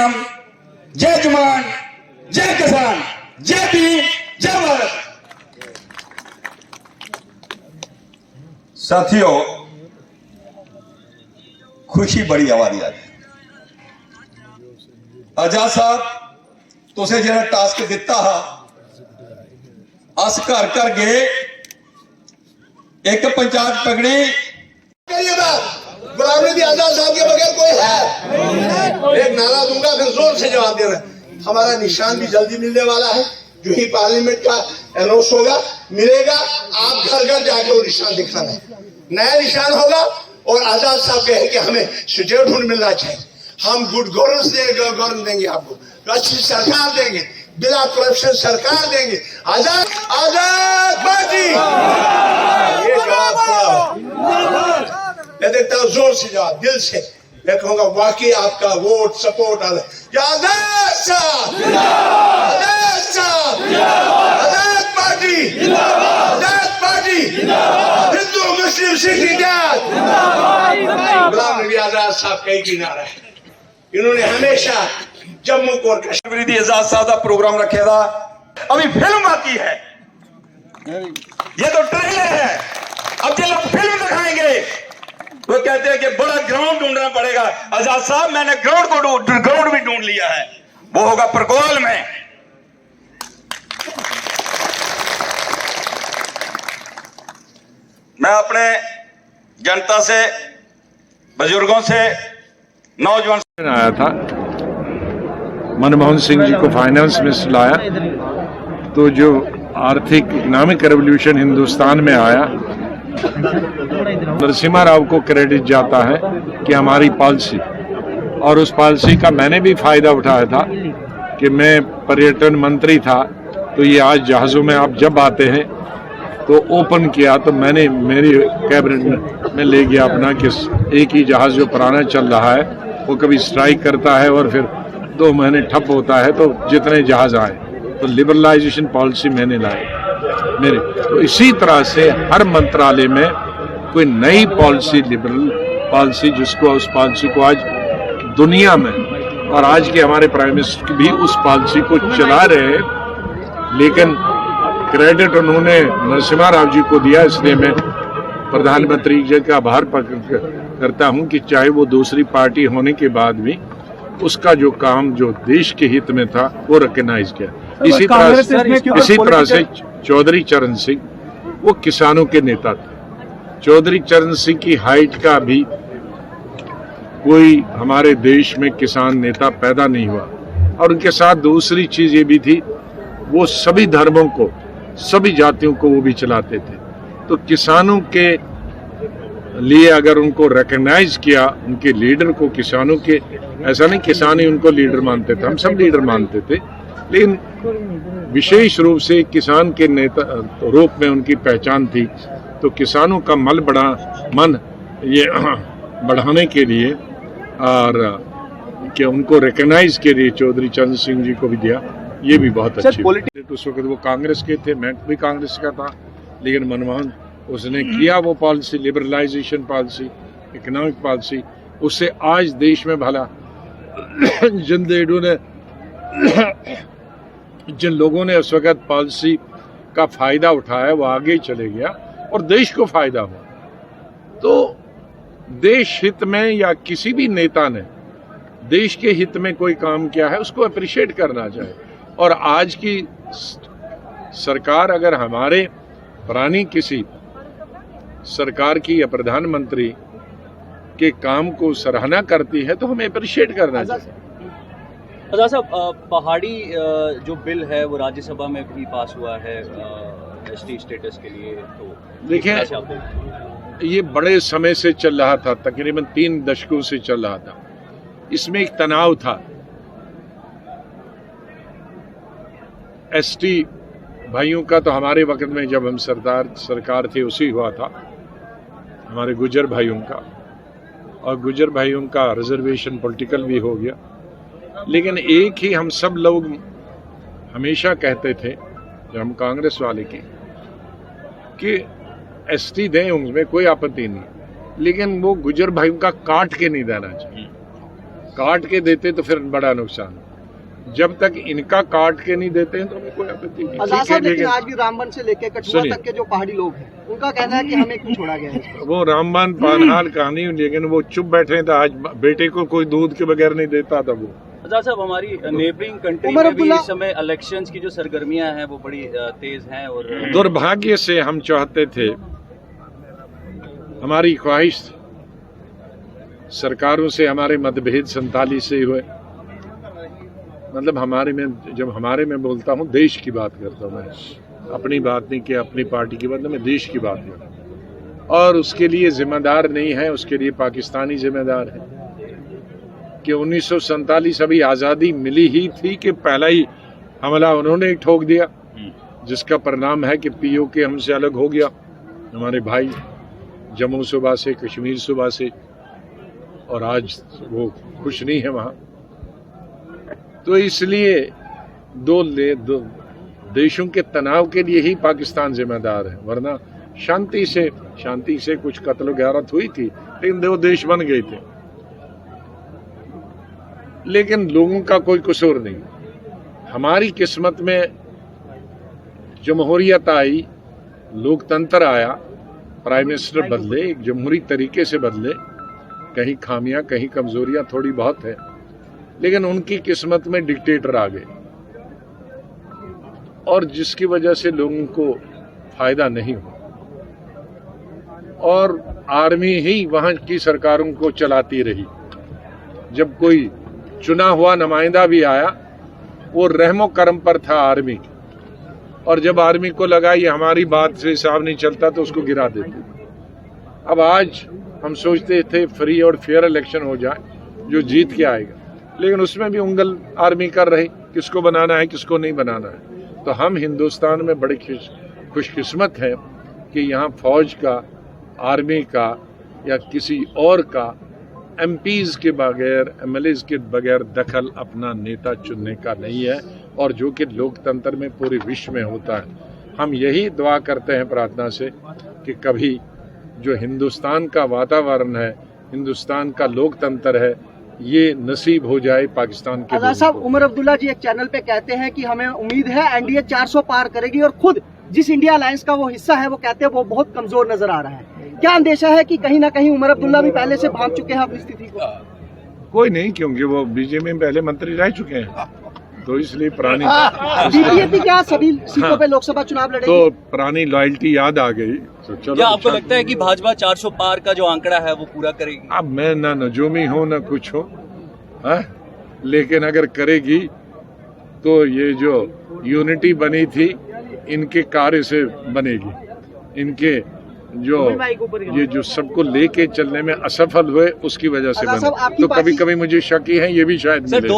राम, जय जवान, जय किसान, जय भीम, जय भारत। साथियों, खुशी बड़ी आवाज आज आजाद साहब तुसे ਜਿਹੜਾ टास्क ਦਿੱਤਾ अस घर घर गए एक पंचायत पकड़ी। गुलाम नबी आजाद साहब के बगैर कोई है? एक नारा दूंगा फिर जोर से जवाब देना। हमारा निशान भी जल्दी मिलने वाला है, जो ही पार्लियामेंट का अनाउंस होगा मिलेगा, आप घर घर जाके वो निशान दिखाना है। नया निशान होगा और आजाद साहब कहे कि हमें स्टेटहुड मिलना चाहिए, हम गुड गवर्नेंस देंगे, आपको अच्छी सरकार देंगे, बिना करप्शन सरकार देंगे। आजाद आजाद पार्टी, ये जवाब मैं देखता हूँ जोर से जवाब, दिल से मैं कहूँगा वाकई आपका वोट सपोर्ट आजाद साहब, आजाद साहब, आजाद पार्टी, आजाद पार्टी, हिंदू मुस्लिम सिख इजाद। गुलाम नबी आजाद साहब कई किनारा है, इन्होंने हमेशा जम्मू को विरोधी आजाद साहब का प्रोग्राम रखे था। अभी फिल्म आती है, ये तो ट्रेलर है, अब जब हम फिल्म दिखाएंगे वो कहते हैं कि बड़ा ग्राउंड ढूंढना पड़ेगा। आजाद साहब मैंने ग्राउंड भी ढूंढ लिया है, वो होगा परकोल में। मैं अपने जनता से, बुजुर्गों से, नौजवान आया था, मनमोहन सिंह जी को फाइनेंस मिनिस्टर लाया, तो जो आर्थिक इकोनॉमिक रेवोल्यूशन हिंदुस्तान में आया, नरसिम्हा राव को क्रेडिट जाता है कि हमारी पॉलिसी, और उस पॉलिसी का मैंने भी फायदा उठाया था कि मैं पर्यटन मंत्री था, तो ये आज जहाज़ों में आप जब आते हैं तो ओपन किया, तो मैंने मेरी कैबिनेट में ले गया अपना कि एक ही जहाज़ जो पुराना चल रहा है वो कभी स्ट्राइक करता है और फिर 2 महीने ठप होता है, तो जितने जहाज आए तो लिबरलाइजेशन पॉलिसी मैंने लाई मेरे। तो इसी तरह से हर मंत्रालय में कोई नई पॉलिसी, लिबरल पॉलिसी, जिसको उस पॉलिसी को आज दुनिया में, और आज के हमारे प्राइम मिनिस्टर भी उस पॉलिसी को चला रहे हैं, लेकिन क्रेडिट उन्होंने नरसिम्हा राव जी को दिया। इसलिए मैं प्रधानमंत्री जी का आभार करता हूं कि चाहे वो दूसरी पार्टी होने के बाद भी उसका जो काम जो देश के हित में था वो रिकॉग्नाइज किया। इसी तरह से चौधरी चरण सिंह, वो किसानों के नेता थे। चौधरी चरण सिंह की हाइट का भी कोई हमारे देश में किसान नेता पैदा नहीं हुआ, और उनके साथ दूसरी चीज ये भी थी, वो सभी धर्मों को, सभी जातियों को वो भी चलाते थे। तो किसानों के लिए अगर उनको रिकॉग्नाइज किया, उनके लीडर को, किसानों के, ऐसा नहीं किसान ही उनको लीडर मानते थे, हम सब लीडर मानते थे, लेकिन विशेष रूप से किसान के नेता रूप में उनकी पहचान थी। तो किसानों का मन ये बढ़ाने के लिए और कि उनको रिकॉग्नाइज के लिए चौधरी चरण सिंह जी को भी दिया, ये भी बहुत अच्छी। उस वक्त वो कांग्रेस के थे, मैं भी कांग्रेस का था, लेकिन मनमोहन उसने किया वो policy, liberalisation policy, economic policy, उससे आज देश में भला जिन लोगों ने उस वक्त पॉलिसी का फायदा उठाया वो आगे चले गया और देश को फायदा हुआ। तो देश हित में या किसी भी नेता ने देश के हित में कोई काम किया है उसको अप्रिशिएट करना चाहिए। और आज की सरकार अगर हमारे पुरानी किसी सरकार की या प्रधानमंत्री के काम को सराहना करती है तो हमें अप्रिशिएट करना चाहिए। आजाद साहब, पहाड़ी जो बिल है वो राज्यसभा में भी पास हुआ है एसटी स्टेटस के लिए, तो देखिए ये बड़े समय से चल रहा था, तकरीबन 3 दशकों से चल रहा था। इसमें एक तनाव था, एसटी भाइयों का, तो हमारे वक्त में जब हम सरकार थी उसी हुआ था, हमारे गुजर भाइयों का, और गुजर भाइयों का रिजर्वेशन पॉलिटिकल भी हो गया। लेकिन एक ही हम सब लोग हमेशा कहते थे, जब हम कांग्रेस वाले की, कि एसटी दें, उनमें कोई आपत्ति नहीं, लेकिन वो गुजर भाइयों का काट के नहीं देना चाहिए। काट के देते तो फिर बड़ा नुकसान। जब तक इनका काट के नहीं देते हैं तो हमें कोई आपत्ति नहीं। आजाद साहब, लेकिन आज भी रामबन से लेकर कठुआ तक के जो पहाड़ी लोग हैं उनका कहना है कि हमें क्यों छोड़ा गया है। वो रामबान पानहार कहानी, लेकिन वो चुप बैठे थे। आज बेटे को कोई दूध के बगैर नहीं देता था वो। आजाद साहब, हमारी नेबरिंग कंट्री में भी इस समय इलेक्शंस की जो सरगर्मियां हैं वो बड़ी तेज हैं और दुर्भाग्य से हम चाहते थे, हमारी ख्वाहिश थी, सरकारों से हमारे मतभेद 47 से हुए। मतलब जब हमारे में बोलता हूँ देश की बात करता हूँ, मैं अपनी बात नहीं कि अपनी पार्टी की बात नहीं, मैं देश की बात करता हूँ। और उसके लिए जिम्मेदार नहीं है, उसके लिए पाकिस्तानी जिम्मेदार है कि 1947 अभी आज़ादी मिली ही थी कि पहला ही हमला उन्होंने ही ठोक दिया, जिसका परिणाम है कि पीओके हमसे अलग हो गया। हमारे भाई जम्मू सूबा से, कश्मीर सूबा से, और आज वो खुश नहीं है वहाँ। तो इसलिए दो देशों के तनाव के लिए ही पाकिस्तान जिम्मेदार है, वरना शांति से कुछ कत्ल गारत हुई थी, लेकिन दो देश बन गए थे। लेकिन लोगों का कोई कसूर नहीं। हमारी किस्मत में जमहूरियत आई, लोकतंत्र आया, प्राइम मिनिस्टर बदले, एक जमहूरी तरीके से बदले। कहीं खामियां, कहीं कमजोरियां थोड़ी बहुत है, लेकिन उनकी किस्मत में डिक्टेटर आ गए, और जिसकी वजह से लोगों को फायदा नहीं हुआ। और आर्मी ही वहां की सरकारों को चलाती रही। जब कोई चुना हुआ नुमाइंदा भी आया, वो रहमो करम पर था आर्मी, और जब आर्मी को लगा ये हमारी बात से हिसाब नहीं चलता तो उसको गिरा देते। अब आज हम सोचते थे फ्री और फेयर इलेक्शन हो जाए, जो जीत के आएगा, लेकिन उसमें भी उंगल आर्मी कर रही, किसको बनाना है किसको नहीं बनाना है। तो हम हिंदुस्तान में बड़े खुशकिस्मत हैं कि यहाँ फौज का, आर्मी का या किसी और का, एमपीज के बगैर, एमएलएज के बगैर दखल अपना नेता चुनने का नहीं है, और जो कि लोकतंत्र में पूरे विश्व में होता है। हम यही दुआ करते हैं प्रार्थना से कि कभी जो हिंदुस्तान का वातावरण है, हिंदुस्तान का लोकतंत्र है, ये नसीब हो जाए पाकिस्तान के। आजाद साहब, उमर अब्दुल्ला जी एक चैनल पे कहते हैं कि हमें उम्मीद है एनडीए 400 पार करेगी, और खुद जिस इंडिया अलायंस का वो हिस्सा है वो कहते हैं वो बहुत कमजोर नजर आ रहा है। क्या अंदेशा है कि कहीं ना कहीं उमर अब्दुल्ला भी पहले से भांप चुके हैं अपनी स्थिति को? कोई नहीं, क्योंकि वो बीजेपी में पहले मंत्री रह चुके हैं, तो इसलिए पुरानी बीजेपी क्या सभी सीटों पे लोकसभा चुनाव लड़ेगी? तो पुरानी लॉयल्टी याद आ गई। तो चलो, क्या आपको लगता है कि भाजपा 400 पार का जो आंकड़ा है वो पूरा करेगी? अब मैं ना नजूमी हूँ ना कुछ हो, लेकिन अगर करेगी तो ये जो यूनिटी बनी थी इनके कार्य से बनेगी। इनके जो सबको लेके चलने में असफल हुए उसकी वजह से बने। तो कभी कभी मुझे शक ही है ये भी शायद मिले।